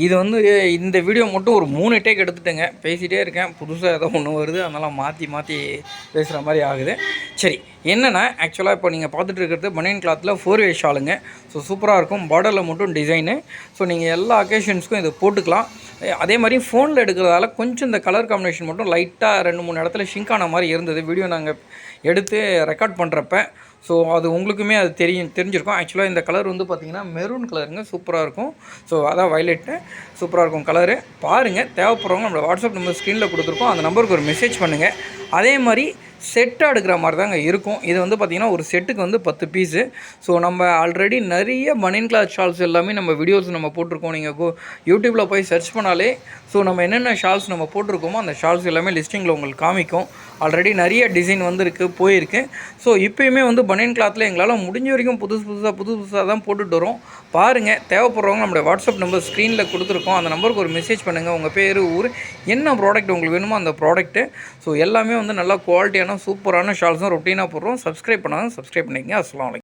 இது வந்து இந்த வீடியோ மட்டும் ஒரு 3 டேக் எடுத்துட்டேங்க. பேசிகிட்டே இருக்கேன், புதுசாக ஏதோ ஒன்று வருது, அதனால் மாற்றி பேசுகிற மாதிரி ஆகுது. சரி, என்னென்னா ஆக்சுவலாக இப்போ நீங்கள் பார்த்துட்டு இருக்கிறது பனியன் கிளாத்தில் 4 வே ஷாலுங்க. ஸோ சூப்பராக இருக்கும், பார்டரில் மட்டும் டிசைனு. ஸோ நீங்கள் எல்லா அக்கேஷன்ஸ்க்கும் இதை போட்டுக்கலாம். அதே மாதிரி ஃபோனில் எடுக்கிறதால கொஞ்சம் இந்த கலர் காம்பினேஷன் மட்டும் லைட்டாக 2-3 இடத்துல ஷிங்க் ஆன மாதிரி இருந்தது வீடியோ நாங்கள் எடுத்து ரெக்கார்ட் பண்ணுறப்ப. ஸோ அது உங்களுக்குமே அது தெரிஞ்சிருக்கும். ஆக்சுவலாக இந்த கலர் வந்து பார்த்திங்கன்னா மெரூன் கலருங்க, சூப்பராக இருக்கும். ஸோ அதான் வயலட்டு, சூப்பராக இருக்கும் கலரு. பாருங்கள், தேவைப்படுறவங்க நம்மளோட வாட்ஸ்அப் நம்பர் ஸ்க்ரீனில் கொடுத்துருக்கோம், அந்த நம்பருக்கு ஒரு மெசேஜ் பண்ணுங்கள். அதே மாதிரி செட்டாக எடுக்கிற மாதிரி தாங்க இருக்கும். இது வந்து பார்த்திங்கன்னா ஒரு செட்டுக்கு வந்து 10 பீஸு. ஸோ நம்ம ஆல்ரெடி நிறைய பனியன் கிளாத் ஷால்ஸ் எல்லாமே நம்ம வீடியோஸ் நம்ம போட்டிருக்கோம். நீங்கள் யூடியூப்பில் போய் சர்ச் பண்ணாலே ஸோ நம்ம என்னென்ன ஷால்ஸ் நம்ம போட்டிருக்கோமோ அந்த ஷால்ஸ் எல்லாமே லிஸ்டிங்கில் உங்களுக்கு காமிக்கும். ஆல்ரெடி நிறைய டிசைன் வந்துருக்கு, போயிருக்கு. ஸோ இப்போயுமே வந்து பனியன் கிளாத்தில் எங்களால் முடிஞ்ச வரைக்கும் புதுசாக தான் போட்டுட்டு வரோம். பாருங்கள், தேவைப்படுறவங்க நம்மளுடைய வாட்ஸ்அப் நம்பர் ஸ்க்ரீனில் கொடுத்துருக்கோம், அந்த நம்பருக்கு ஒரு மெசேஜ் பண்ணுங்கள். உங்கள் பேர், ஊர், என்ன ப்ராடக்ட் உங்களுக்கு வேணுமோ அந்த ப்ராடக்ட்டு. ஸோ எல்லாமே வந்து நல்லா குவாலிட்டியான சூப்பரான ஷால்ஸ் தான் ரொட்டீனாக போடுறோம். சப்ஸ்கிரைப் பண்ணாங்க, சப்ஸ்கிரைப் பண்ணிக்கங்க. அஸ்ஸலாமு அலைக்கும்.